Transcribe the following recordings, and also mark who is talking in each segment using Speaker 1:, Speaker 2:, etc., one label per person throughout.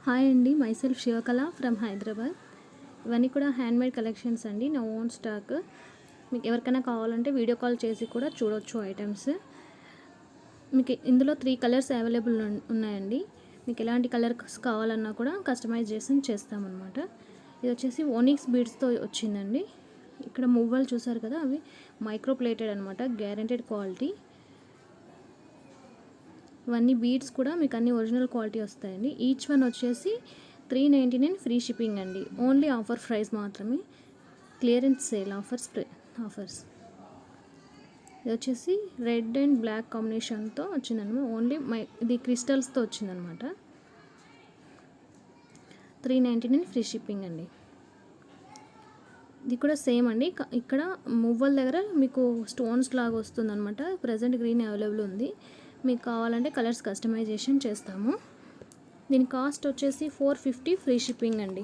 Speaker 1: Hi అండి, myself Shivakala from Hyderabad. ఇవన్నీ కూడా హ్యాండ్మేడ్ కలెక్షన్స్ అండి, నా ఓన్ స్టాక్. మీకు ఎవరికైనా కావాలంటే వీడియో కాల్ చేసి కూడా చూడొచ్చు ఐటమ్స్. మీకు ఇందులో 3 కలర్స్ అవైలబుల్ ఉన్నాయండి. మీకు ఎలాంటి కలర్స్ కావాలన్నా కూడా కస్టమైజేషన్ చేస్తామన్నమాట. ఇది వచ్చేసి ఓనిక్స్ బీడ్స్తో వచ్చిందండి. ఇక్కడ మువ్వలు చూసారు కదా, అవి మైక్రో ప్లేటెడ్ అనమాట, గ్యారెంటెడ్ క్వాలిటీ. ఇవన్నీ బీడ్స్ కూడా మీకు అన్ని ఒరిజినల్ క్వాలిటీ వస్తాయండి. ఈచ్ వన్ వచ్చేసి 399 ఫ్రీ షిప్పింగ్ అండి. ఓన్లీ ఆఫర్ ప్రైస్ మాత్రమే, క్లియరెన్స్ సేల్ ఆఫర్స్. ఇది వచ్చేసి రెడ్ అండ్ బ్లాక్ కాంబినేషన్తో వచ్చిందనమాట. ఓన్లీ ఇది క్రిస్టల్స్తో వచ్చిందనమాట. 399 ఫ్రీ షిప్పింగ్ అండి. ఇది కూడా సేమ్ అండి. ఇక్కడ మువ్వల దగ్గర మీకు స్టోన్స్ లాగా వస్తుంది అనమాట. ప్రజెంట్ గ్రీన్ అవైలబుల్ ఉంది. మీకు కావాలంటే కలర్స్ కస్టమైజేషన్ చేస్తాము. దీని కాస్ట్ వచ్చేసి 450 ఫ్రీ షిప్పింగ్ అండి.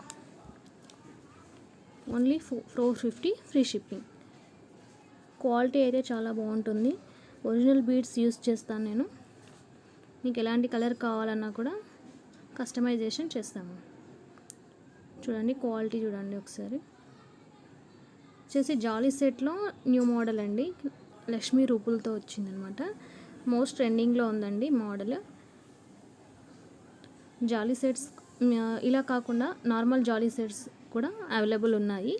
Speaker 1: Only 450 free shipping. క్వాలిటీ అయితే చాలా బాగుంటుంది. ఒరిజినల్ బీడ్స్ యూస్ చేస్తాను నేను. మీకు ఎలాంటి కలర్ కావాలన్నా కూడా కస్టమైజేషన్ చేస్తాము. చూడండి క్వాలిటీ చూడండి ఒకసారి. వచ్చేసి జాలీ సెట్లో న్యూ మోడల్ అండి, లక్ష్మీ రూపులతో వచ్చిందనమాట. మోస్ట్ ట్రెండింగ్లో ఉందండి మోడల్. జాలీ సెట్స్ ఇలా కాకుండా నార్మల్ జాలీ సెట్స్ కూడా అవైలబుల్ ఉన్నాయి.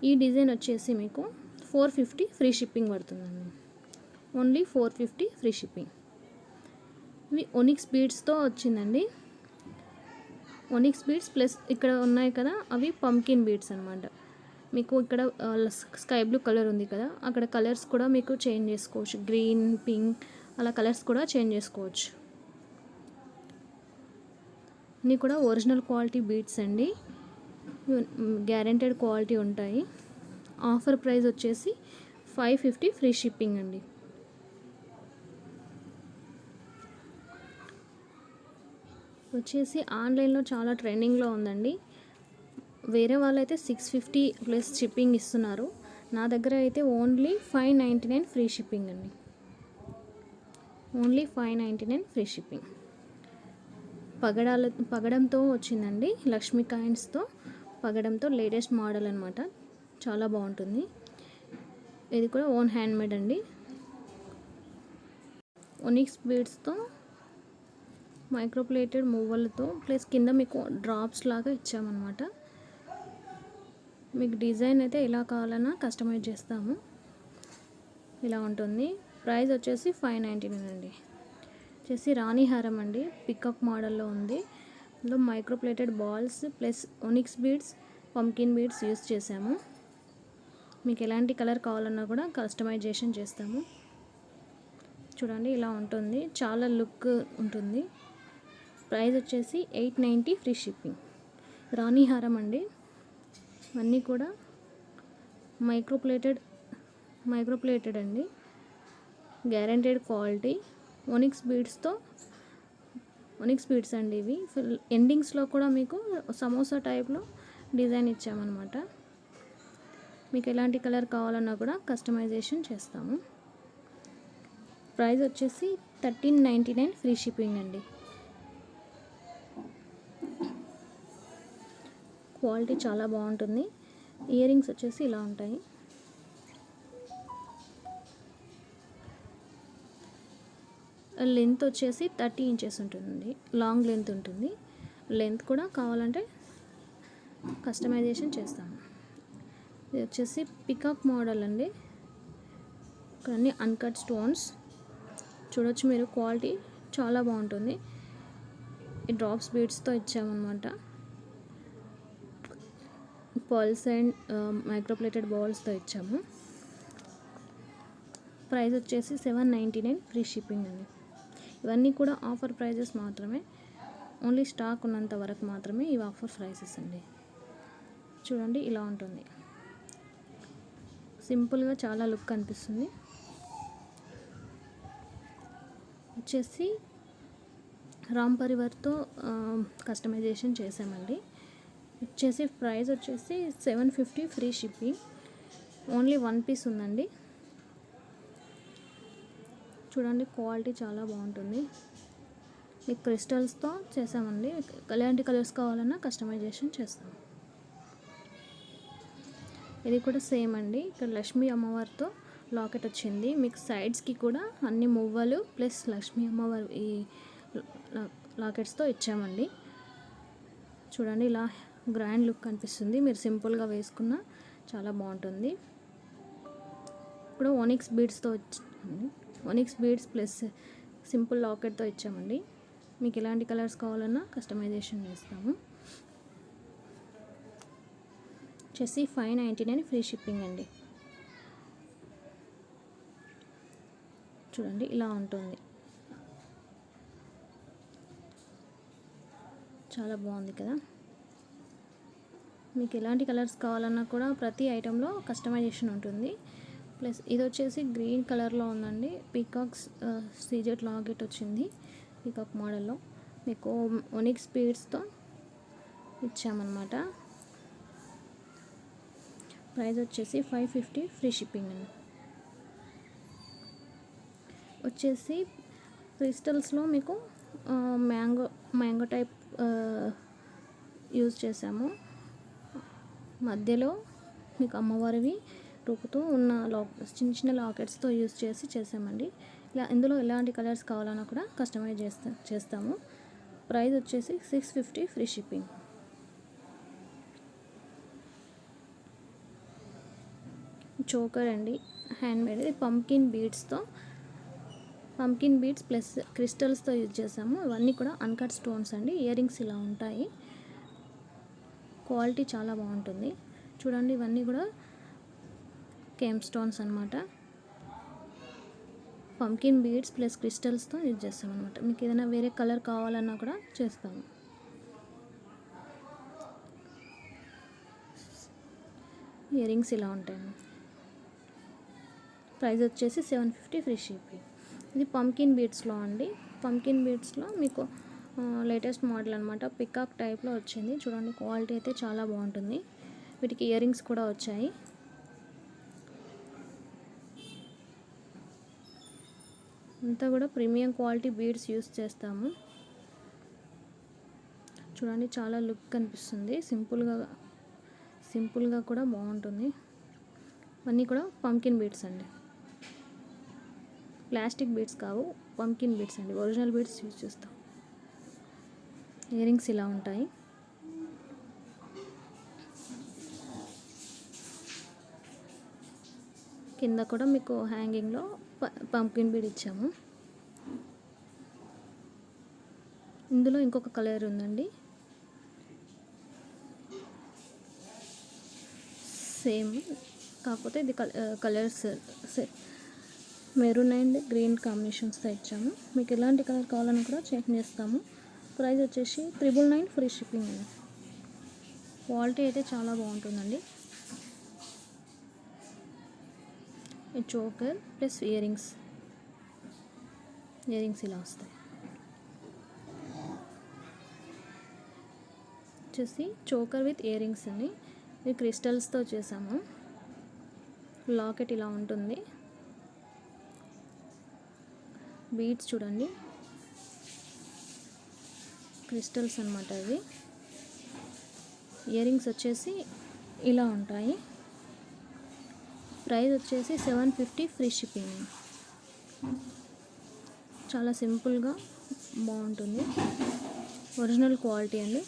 Speaker 1: ఈ డిజైన్ వచ్చేసి మీకు 450 ఫ్రీ షిప్పింగ్ పడుతుందండి. Only 450 free shipping. ఇవి ఒనిక్స్ బీడ్స్తో వచ్చిందండి. ఒనిక్స్ బీడ్స్ ప్లస్ ఇక్కడ ఉన్నాయి కదా, అవి పంకిన్ బీడ్స్ అనమాట. మీకు ఇక్కడ స్కై బ్లూ కలర్ ఉంది కదా, అక్కడ కలర్స్ కూడా మీకు చేంజ్ చేసుకోవచ్చు. గ్రీన్, పింక్ అలా కలర్స్ కూడా చేంజ్ చేసుకోవచ్చు. ఇవి కూడా ఒరిజినల్ క్వాలిటీ బీడ్స్ అండి, గ్యారెంటెడ్ క్వాలిటీ ఉంటాయి. ఆఫర్ ప్రైస్ వచ్చేసి 550 ఫ్రీ షిప్పింగ్ అండి. వచ్చేసి ఆన్లైన్లో చాలా ట్రెండింగ్లో ఉందండి. వేరే వాళ్ళైతే 650 ప్లస్ షిప్పింగ్ ఇస్తున్నారు. నా దగ్గర అయితే ఓన్లీ 599 ఫ్రీ షిప్పింగ్ అండి. Only 599 free shipping. పగడంతో వచ్చిందండి, లక్ష్మీ కాయిన్స్తో పగడంతో లేటెస్ట్ మోడల్ అనమాట. చాలా బాగుంటుంది. ఇది కూడా ఓన్ హ్యాండ్మేడ్ అండి. ఒనిక్స్ బీడ్స్తో మైక్రోప్లేటెడ్ మువ్వలతో ప్లస్ కింద మీకు డ్రాప్స్ లాగా ఇచ్చామన్నమాట. మీకు డిజైన్ అయితే ఎలా కావాలన్నా కస్టమైజ్ చేస్తాము. ఇలా ఉంటుంది. ప్రైస్ వచ్చేసి 599 అండి. వచ్చేసి రాణి హారం అండి, పికప్ మోడల్లో ఉంది. ఇందులో microplated balls plus onyx beads, pumpkin beads use చేసాము. మీకు ఎలాంటి కలర్ కావాలన్నా కూడా కస్టమైజేషన్ చేస్తాము. చూడండి ఇలా ఉంటుంది, చాలా లుక్ ఉంటుంది. ప్రైస్ వచ్చేసి 890 ఫ్రీ షిప్పింగ్. రాణి హారం అండి. ఇవన్నీ కూడా మైక్రోప్లేటెడ్ అండి, గ్యారెంటెడ్ క్వాలిటీ. ఒనిక్స్ బీడ్స్ అండి. ఇవి ఎండింగ్స్లో కూడా మీకు సమోసా టైప్లో డిజైన్ ఇచ్చామన్నమాట. మీకు ఎలాంటి కలర్ కావాలన్నా కూడా కస్టమైజేషన్ చేస్తాము. ప్రైస్ వచ్చేసి 1399 ఫ్రీ షిప్పింగ్ అండి. క్వాలిటీ చాలా బాగుంటుంది. ఇయర్ రింగ్స్ వచ్చేసి ఇలా ఉంటాయి. లెంత్ వచ్చేసి 30 ఇంచెస్ ఉంటుంది, లాంగ్ లెంత్ ఉంటుంది. లెంత్ కూడా కావాలంటే కస్టమైజేషన్ చేస్తాము. ఇది వచ్చేసి పికాక్ మోడల్ అండి. ఇక్కడ అన్ని అన్కట్ స్టోన్స్ చూడొచ్చు మీరు. క్వాలిటీ చాలా బాగుంటుంది. ఈ డ్రాప్స్ బీడ్స్తో ఇచ్చామన్నమాట. పర్ల్స్ అండ్ మైక్రోప్లేటెడ్ బాల్స్తో ఇచ్చాము. ప్రైస్ వచ్చేసి 799 ఫ్రీ షిప్పింగ్ అండి. ఇవన్నీ కూడా ఆఫర్ ప్రైజెస్ మాత్రమే, ఓన్లీ స్టాక్ ఉన్నంత వరకు మాత్రమే ఇవి ఆఫర్ ప్రైసెస్ అండి. చూడండి ఇలా ఉంటుంది. సింపుల్గా చాలా లుక్ అనిపిస్తుంది. వచ్చేసి రామ్ పరివార్తో కస్టమైజేషన్ చేసామండి. వచ్చేసి ప్రైస్ వచ్చేసి 750 ఫ్రీ షిప్పింగ్. ఓన్లీ 1 పీస్ ఉందండి. చూడండి క్వాలిటీ చాలా బాగుంటుంది. మీకు క్రిస్టల్స్తో చేసామండి. ఎలాంటి కలర్స్ కావాలన్నా కస్టమైజేషన్ చేస్తాం. ఇది కూడా సేమ్ అండి. ఇక్కడ లక్ష్మీ అమ్మవారితో లాకెట్ వచ్చింది. మీకు సైడ్స్కి కూడా అన్ని మువ్వలు ప్లస్ లక్ష్మీ అమ్మవారి ఈ లాకెట్స్తో ఇచ్చామండి. చూడండి, ఇలా గ్రాండ్ లుక్ కనిపిస్తుంది. మీరు సింపుల్గా వేసుకున్న చాలా బాగుంటుంది. ఇప్పుడు ఓనిక్స్ బీడ్స్తో వచ్చింది. ఓనిక్స్ బీడ్స్ ప్లస్ సింపుల్ లాకెట్తో ఇచ్చామండి. మీకు ఎలాంటి కలర్స్ కావాలన్నా కస్టమైజేషన్ చేస్తాము. వచ్చేసి 599 ఫ్రీ షిప్పింగ్ అండి. చూడండి, ఇలా ఉంటుంది. చాలా బాగుంది కదా. మీకు ఎలాంటి కలర్స్ కావాలన్నా కూడా ప్రతి ఐటెంలో కస్టమైజేషన్ ఉంటుంది. ప్లస్ ఇది వచ్చేసి గ్రీన్ కలర్లో ఉందండి. పీకాక్స్ సీజెట్ లాకెట్ వచ్చింది పీకాక్ మోడల్లో. మీకు ఓనిక్స్ బీడ్స్తో ఇచ్చామన్నమాట. ప్రైస్ వచ్చేసి 550 ఫ్రీ షిప్పింగ్ అండి. వచ్చేసి క్రిస్టల్స్లో మీకు మ్యాంగో టైప్ యూజ్ చేసాము. మధ్యలో మీకు అమ్మవారివి రూపుతూ ఉన్న చిన్న చిన్న లాకెట్స్తో యూజ్ చేసామండి. ఇందులో ఎలాంటి కలర్స్ కావాలన్నా కూడా కస్టమైజ్ చేస్తాము. ప్రైస్ వచ్చేసి 650 ఫ్రీ షిప్పింగ్. చోకర్ అండి, హ్యాండ్మేడ్. ఇది పంకిన్ బీడ్స్ ప్లస్ క్రిస్టల్స్తో యూజ్ చేసాము. ఇవన్నీ కూడా అన్కట్ స్టోన్స్ అండి. ఇయర్ రింగ్స్ ఇలా ఉంటాయి. క్వాలిటీ చాలా బాగుంటుంది. చూడండి, ఇవన్నీ కూడా కేమ్ స్టోన్స్ అనమాట. పంకిన్ బీడ్స్ ప్లస్ క్రిస్టల్స్తో యూజ్ చేస్తాం అనమాట. మీకు ఏదైనా వేరే కలర్ కావాలన్నా కూడా చేస్తాము. ఇయర్ రింగ్స్ ఇలా ఉంటాయండి. ప్రైస్ వచ్చేసి 750 ఫ్రీ షిప్పింగ్. ఇది పంకిన్ బీడ్స్లో అండి. పంకిన్ బీడ్స్లో మీకు లేటెస్ట్ మోడల్ అనమాట. పికాక్ టైప్లో వచ్చింది. చూడండి, క్వాలిటీ అయితే చాలా బాగుంటుంది. వీటికి ఇయర్ రింగ్స్ కూడా వచ్చాయి. అంతా కూడా ప్రీమియం క్వాలిటీ బీడ్స్ యూస్ చేస్తాము. చూడండి, చాలా లుక్ కనిపిస్తుంది. సింపుల్గా కూడా బాగుంటుంది. అన్నీ కూడా పంకిన్ బీడ్స్ అండి. ప్లాస్టిక్ బీడ్స్ కావు, పంకిన్ బీడ్స్ అండి. ఒరిజినల్ బీడ్స్ యూజ్ చేస్తాం. ఇయర్ రింగ్స్ ఇలా ఉంటాయి. కింద కూడా మీకు హ్యాంగింగ్లో పంకిన్ బీడ్ ఇచ్చాము. ఇందులో ఇంకొక కలర్ ఉందండి. సేమ్, కాకపోతే ఇది కలర్స్ మెరూన్ అండ్ గ్రీన్ కాంబినేషన్స్తో ఇచ్చాము. మీకు ఎలాంటి కలర్ కావాలని కూడా చేంజ్ చేస్తాము. ప్రైస్ వచ్చేసి 999 ఫ్రీ షిప్పింగ్ అండి. క్వాలిటీ అయితే చాలా బాగుంటుందండి. చోకర్ ప్లస్ ఇయర్ రింగ్స్ ఇలా వస్తాయి. వచ్చేసి చోకర్ విత్ ఇయర్ రింగ్స్ అండి. ఇది క్రిస్టల్స్తో చేసాము. లాకెట్ ఇలా ఉంటుంది. బీడ్స్ చూడండి, క్రిస్టల్స్ అన్నమాట ఇవి. ఇయర్ రింగ్స్ వచ్చేసి ఇలా ఉంటాయి. ప్రైస్ వచ్చేసి 750 ఫ్రీ షిప్పింగ్. చాలా సింపుల్గా బాగుంటుంది. ఒరిజినల్ క్వాలిటీ అండి.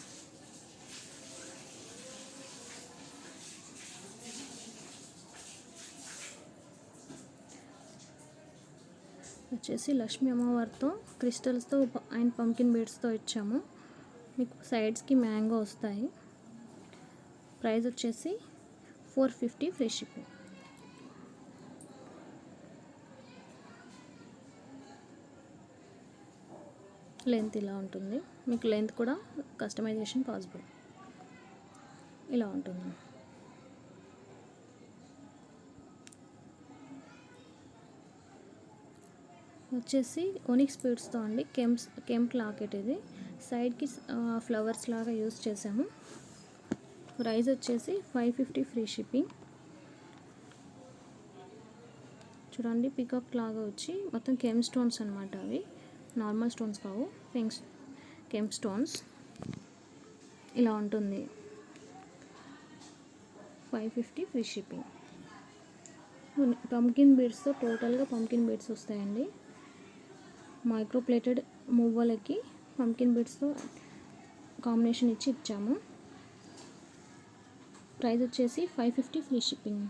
Speaker 1: వచ్చేసి లక్ష్మీ అమ్మవారితో క్రిస్టల్స్తో అండ్ పంకిన్ బీడ్స్తో ఇచ్చాము. మీకు సైడ్స్కి మ్యాంగో వస్తాయి. ప్రైస్ వచ్చేసి 450 ఫ్రీ షిప్పింగ్. లెంత్ ఇలా ఉంటుంది. మీకు లెంత్ కూడా కస్టమైజేషన్ పాసిబుల్. ఇలా ఉంటుంది. వచ్చేసి ఓనిక్స్ బీడ్స్తో అండి. కెంప్ లాకెట్ ఇది. సైడ్కి ఫ్లవర్స్ లాగా యూజ్ చేసాము. ప్రైస్ వచ్చేసి 550 ఫ్రీ షిప్పింగ్. చూడండి, పికాక్ లాగా వచ్చి మొత్తం కెమ్ స్టోన్స్ అనమాట. అవి నార్మల్ స్టోన్స్ కావు, కెమ్ స్టోన్స్. ఇలా ఉంటుంది. 550 ఫ్రీ షిప్పింగ్. పంకిన్ బీడ్స్తో టోటల్గా పంకిన్ బీడ్స్ వస్తాయండి. మైక్రో ప్లేటెడ్ మువ్వలకి పంకిన్ బీడ్స్తో కాంబినేషన్ ఇచ్చాము. ప్రైస్ వచ్చేసి 550 ఫ్రీ షిప్పింగ్.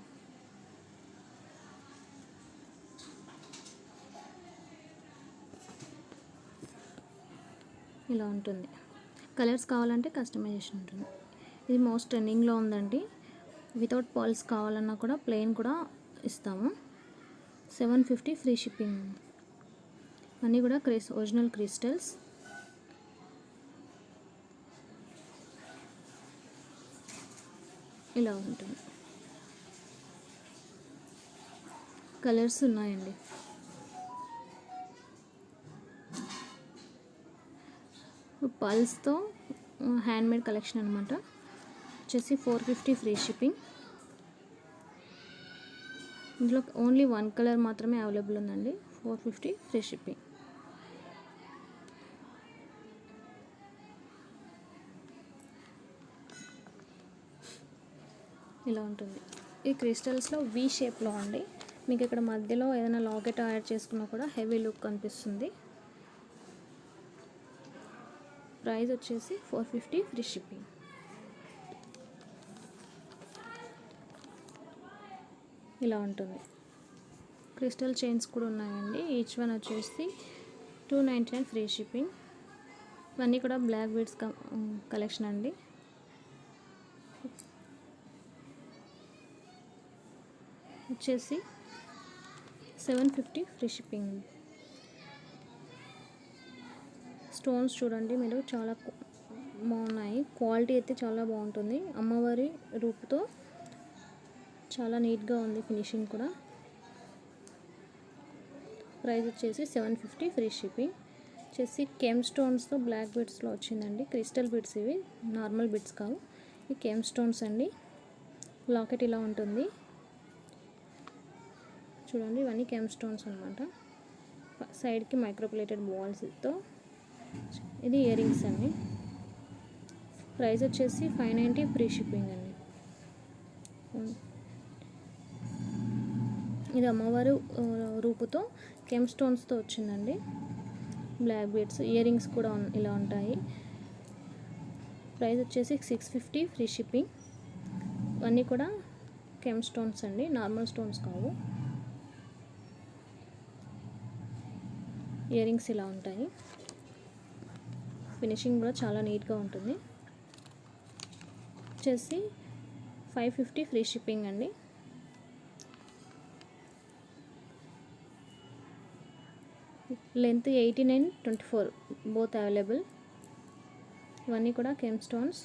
Speaker 1: ఇలా ఉంటుంది. కలర్స్ కావాలంటే కస్టమైజేషన్ ఉంటుంది. ఇది మోస్ట్ ట్రెండింగ్లో ఉందండి. వితౌట్ పర్ల్స్ కావాలన్నా కూడా ప్లెయిన్ కూడా ఇస్తాము. 750 ఫ్రీ షిప్పింగ్. అన్నీ కూడా ఒరిజినల్ క్రిస్టల్స్. ఇలా ఉంటుంది. కలర్స్ ఉన్నాయండి. పల్స్తో హ్యాండ్మేడ్ కలెక్షన్ అనమాట. వచ్చేసి 450 ఫ్రీ షిప్పింగ్. ఇందులో ఓన్లీ 1 కలర్ మాత్రమే అవైలబుల్ ఉందండి. 450 ఫ్రీ షిప్పింగ్. ఇలా ఉంటుంది. ఈ క్రిస్టల్స్లో వి షేప్లో అండి. మీకు ఇక్కడ మధ్యలో ఏదైనా లాకెట్ యాడ్ చేసుకున్నా కూడా హెవీ లుక్ కనిపిస్తుంది. ప్రైస్ వచ్చేసి 450 ఫ్రీ షిప్పింగ్. ఇలా ఉంటుంది. క్రిస్టల్ చైన్స్ కూడా ఉన్నాయండి. ఈచ్ వన్ వచ్చేసి 299 ఫ్రీ షిప్పింగ్. ఇవన్నీ కూడా బ్లాక్ బీడ్స్ కలెక్షన్ అండి. వచ్చేసి 750 ఫ్రీ షిప్పింగ్. స్టోన్స్ చూడండి మీరు, చాలా బాగున్నాయి. క్వాలిటీ అయితే చాలా బాగుంటుంది. అమ్మవారి రూపుతో చాలా నీట్గా ఉంది ఫినిషింగ్ కూడా. ప్రైస్ వచ్చేసి 750 ఫ్రీ షిప్పింగ్. వచ్చేసి కెమ్ స్టోన్స్తో బ్లాక్ బీడ్స్లో వచ్చిందండి. క్రిస్టల్ బీడ్స్ ఇవి, నార్మల్ బీడ్స్ కావు. ఈ కెమ్ స్టోన్స్ అండి. లాకెట్ ఇలా ఉంటుంది చూడండి. ఇవన్నీ కెమ్ స్టోన్స్ అనమాట. సైడ్కి మైక్రోప్లేటెడ్ బాల్స్తో. ఇది ఇయర్ రింగ్స్ అండి. ప్రైస్ వచ్చేసి 590 ఫ్రీ షిప్పింగ్ అండి. ఇది అమ్మవారు రూపుతో కెమ్ స్టోన్స్తో వచ్చిందండి. బ్లాక్ బీడ్స్, ఇయర్ రింగ్స్ కూడా ఇలా ఉంటాయి. ప్రైస్ వచ్చేసి 650 ఫ్రీ షిప్పింగ్. ఇవన్నీ కూడా కెమ్ స్టోన్స్ అండి, నార్మల్ స్టోన్స్ కావు. ఇయర్ రింగ్స్ ఇలా ఉంటాయి. ఫినిషింగ్ కూడా చాలా నీట్గా ఉంటుంది. వచ్చేసి 550 ఫ్రీ షిప్పింగ్ అండి. Length 89-24 both available. ఇవన్నీ కూడా కెమ్ స్టోన్స్.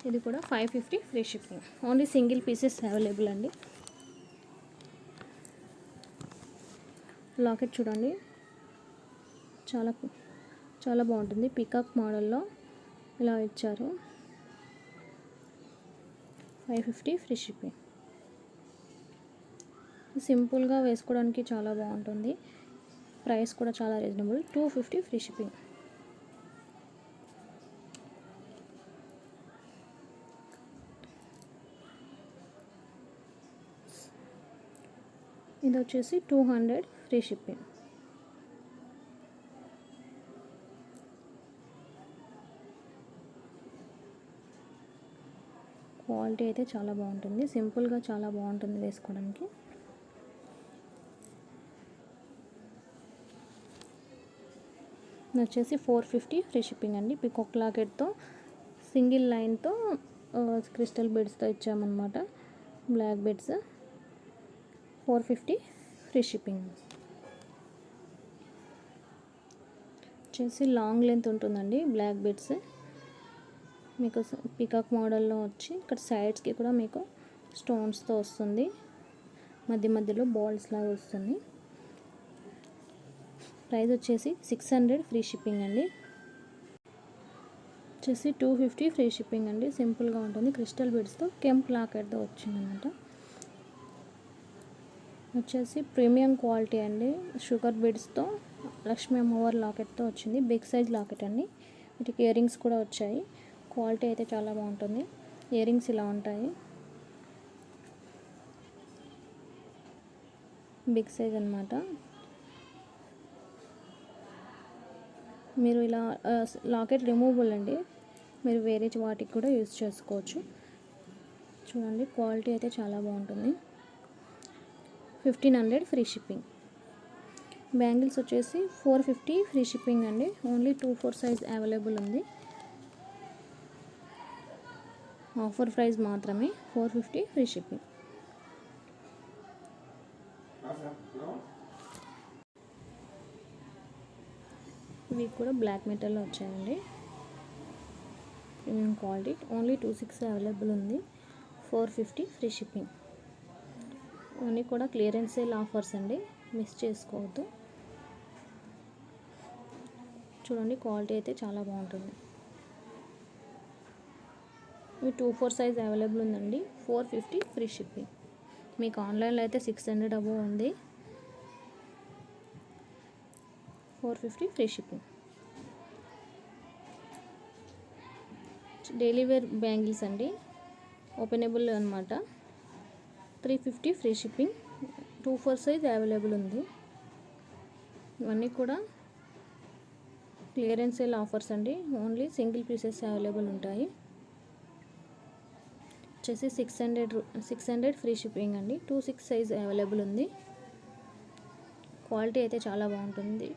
Speaker 1: ఇది కూడా 550 free shipping. Only single pieces available అండి. లాకెట్ చూడండి, చాలా చాలా బాగుంటుంది. పికాక్ మోడల్లో ఇలా ఇచ్చారు. 550 ఫ్రీ షిప్పింగ్. సింపుల్గా వేసుకోవడానికి చాలా బాగుంటుంది. ప్రైస్ కూడా చాలా రీజనబుల్. 250 free shipping. ఇది వచ్చేసి 200 ఫ్రీ షిప్పింగ్. క్వాలిటీ అయితే చాలా బాగుంటుంది. సింపుల్గా చాలా బాగుంటుంది వేసుకోవడానికి. ఇది వచ్చేసి 450 ఫ్రీ షిప్పింగ్ అండి. పికాక్ లాకెట్తో సింగిల్ లైన్తో క్రిస్టల్ బీడ్స్తో ఇచ్చామన్నమాట. Black beads. 450 free shipping. వచ్చేసి లాంగ్ లెంత్ ఉంటుందండి బ్లాక్ బీడ్స్. మీకు పికాక్ మోడల్లో వచ్చి ఇక్కడ సైడ్స్కి కూడా మీకు స్టోన్స్తో వస్తుంది. మధ్య మధ్యలో బాల్స్ లాగా వస్తుంది. ప్రైస్ వచ్చేసి 600 ఫ్రీ షిప్పింగ్ అండి. వచ్చేసి 250 ఫ్రీ షిప్పింగ్ అండి. సింపుల్గా ఉంటుంది. క్రిస్టల్ బీడ్స్తో కెంప్ లాకెట్తో వచ్చిందన్నమాట. వచ్చేసి ప్రీమియం క్వాలిటీ అండి, షుగర్ బీడ్స్తో లక్ష్మీ అమ్మవారి లాకెట్తో వచ్చింది. బిగ్ సైజ్ లాకెట్ అండి. వీటికి ఇయర్ రింగ్స్ కూడా వచ్చాయి. క్వాలిటీ అయితే చాలా బాగుంటుంది. ఇయర్ రింగ్స్ ఇలా ఉంటాయి, బిగ్ సైజ్ అన్నమాట. మీరు ఇలా లాకెట్ రిమూవబుల్ అండి, మీరు వేరే వాటికి కూడా యూజ్ చేసుకోవచ్చు. చూడండి క్వాలిటీ అయితే చాలా బాగుంటుంది. 1500 ఫ్రీ షిప్పింగ్. బ్యాంగిల్స్ వచ్చేసి 450 ఫ్రీ షిప్పింగ్ అండి. ఓన్లీ 2-4 సైజ్ అవైలబుల్ ఉంది. ఆఫర్ ప్రైస్ మాత్రమే, 450 ఫ్రీ షిప్పింగ్. ఇవి కూడా బ్లాక్ మెటల్లో వచ్చాయండి, ప్రీమియం క్వాలిటీ. ఓన్లీ 26 అవైలబుల్ ఉంది, 450 ఫ్రీ షిప్పింగ్. ఇవన్నీ కూడా క్లియరెన్స్ సేల్ ఆఫర్స్ అండి, మిస్ చేసుకోవద్దు. చూడండి క్వాలిటీ అయితే చాలా బాగుంటుంది. ఇవి 2-4 సైజ్ అవైలబుల్ ఉందండి, 450 ఫ్రీ షిప్పింగ్. మీకు ఆన్లైన్లో అయితే 600 అబోవ్ ఉంది, 450 free shipping. Daily wear bangles అండి, ఓపెనబుల్ అనమాట. 350 ఫ్రీ షిప్పింగ్. 2-4 సైజ్ అవైలబుల్ ఉంది. ఇవన్నీ కూడా క్లియరెన్స్ సేల్ ఆఫర్స్ అండి, ఓన్లీ సింగిల్ పీసెస్ అవైలబుల్ ఉంటాయి. వచ్చేసి 600 ఫ్రీ షిప్పింగ్ అండి. 2-6 సైజ్ అవైలబుల్ ఉంది. క్వాలిటీ అయితే చాలా బాగుంటుంది.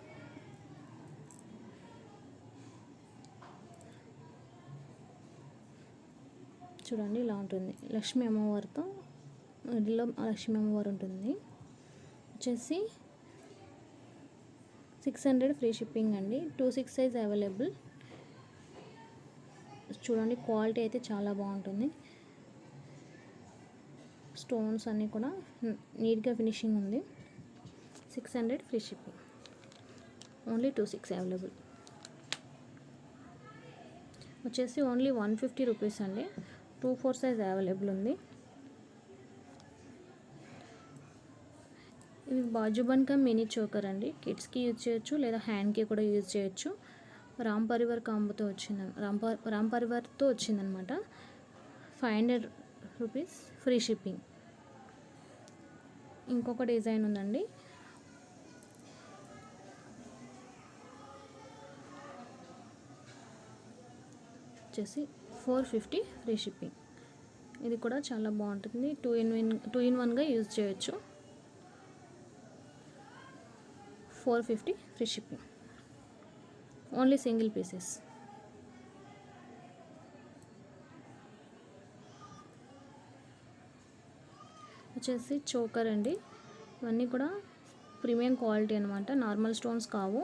Speaker 1: చూడండి ఇలా ఉంటుంది, లక్ష్మీ అమ్మవారితో ఇదిలో లక్ష్మీ అమ్మవారు ఉంటుంది. వచ్చేసి 600 ఫ్రీ షిప్పింగ్ అండి. 2-6 సైజ్ అవైలబుల్. చూడండి క్వాలిటీ అయితే చాలా బాగుంటుంది. స్టోన్స్ అన్నీ కూడా నీట్గా ఫినిషింగ్ ఉంది. 600 ఫ్రీ షిప్పింగ్. Only 2-6 available. వచ్చేసి ఓన్లీ 150 రూపీస్ అండి. 2-4 సైజ్ అవైలబుల్ ఉంది. ఇవి బాజుబన్ కమ్ మినీ చోకర్ అండి. కిడ్స్కి యూజ్ చేయొచ్చు, లేదా హ్యాండ్కి కూడా యూజ్ చేయొచ్చు. రామ్ పరివార్ కాంబోతో వచ్చింది, రామ్ పరివార్తో వచ్చిందనమాట. 500 రూపీస్ ఫ్రీ షిప్పింగ్. ఇంకొక డిజైన్ ఉందండి, వచ్చేసి 450 ఫ్రీ షిప్పింగ్. ఇది కూడా చాలా బాగుంటుంది, 2-in-1గా యూజ్ చేయొచ్చు. 450 free shipping. Only single pieces. వచ్చేసి చోకర్ అండి. ఇవన్నీ కూడా ప్రీమియం క్వాలిటీ అనమాట, నార్మల్ స్టోన్స్ కావు.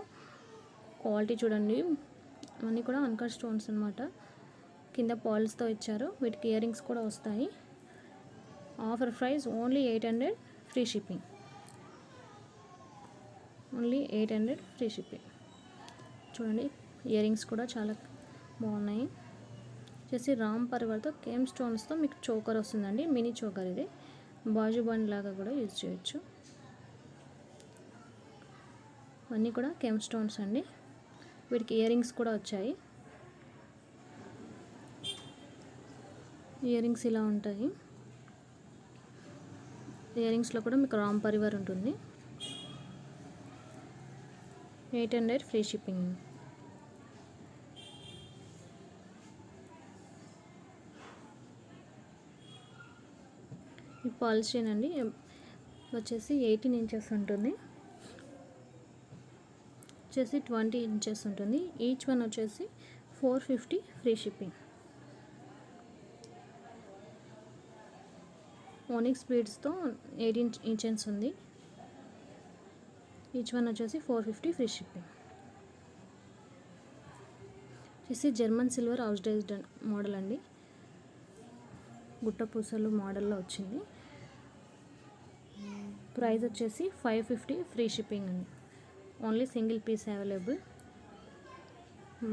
Speaker 1: క్వాలిటీ చూడండి, ఇవన్నీ కూడా అన్కట్ స్టోన్స్ అనమాట. కింద పాల్స్తో ఇచ్చారు. వీటికి ఇయర్ రింగ్స్ కూడా వస్తాయి. Offer price only 800 free shipping. Only 800 free shipping. చూడండి ఇయర్ రింగ్స్ కూడా చాలా బాగున్నాయి. వచ్చేసి రామ్ పరివార్తో కేమ్ స్టోన్స్తో మీకు చోకర్ వస్తుందండి, మినీ చోకర్. ఇది బాజు బండ్ లాగా కూడా యూజ్ చేయొచ్చు. ఇవన్నీ కూడా కేమ్ స్టోన్స్ అండి. వీటికి ఇయర్ రింగ్స్ కూడా వచ్చాయి. ఇయర్ రింగ్స్ ఇలా ఉంటాయి. ఇయర్ రింగ్స్లో కూడా మీకు రామ్ పరివార్ ఉంటుంది. 800 ఫ్రీ షిప్పింగ్. ఈ పాల్స్ చైన్ అండి, వచ్చేసి 18 ఇంచెస్ ఉంటుంది. వచ్చేసి 20 ఇంచెస్ ఉంటుంది. ఈచ్ వన్ వచ్చేసి 450 ఫ్రీ షిప్పింగ్. ఓనిక్స్ బీడ్స్తో 18 ఇంచెస్ ఉంది. ఈచ్ వన్ వచ్చేసి 450 ఫ్రీ షిప్పింగ్. వచ్చేసి German silver oxidised model అండి, గుట్ట పూసలు మోడల్లో వచ్చింది. ప్రైస్ వచ్చేసి 550 ఫ్రీ షిప్పింగ్ అండి. Only single piece available.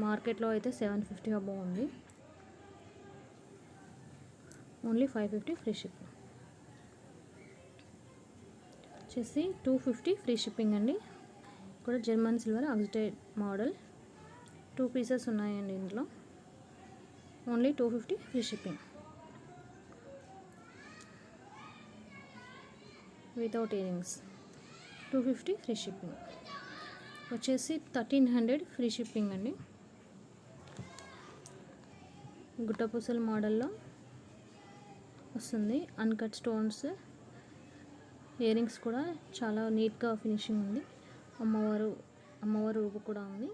Speaker 1: మార్కెట్లో అయితే 750 అబోవ్ ఉంది. Only 550 free shipping. వచ్చేసి 250 ఫ్రీ షిప్పింగ్ అండి. కూడా German silver oxidised model 2 pieces ఉన్నాయండి ఇందులో. Only 250 free shipping without earrings. 250 free shipping. వచ్చేసి 1300 ఫ్రీ షిప్పింగ్ అండి. గుట్టపూసల మోడల్లో వస్తుంది. అన్కట్ స్టోన్స్, ఇయరింగ్స్ కూడా చాలా నీట్గా ఫినిషింగ్ ఉంది. అమ్మవారు రూపు కూడా ఉంది.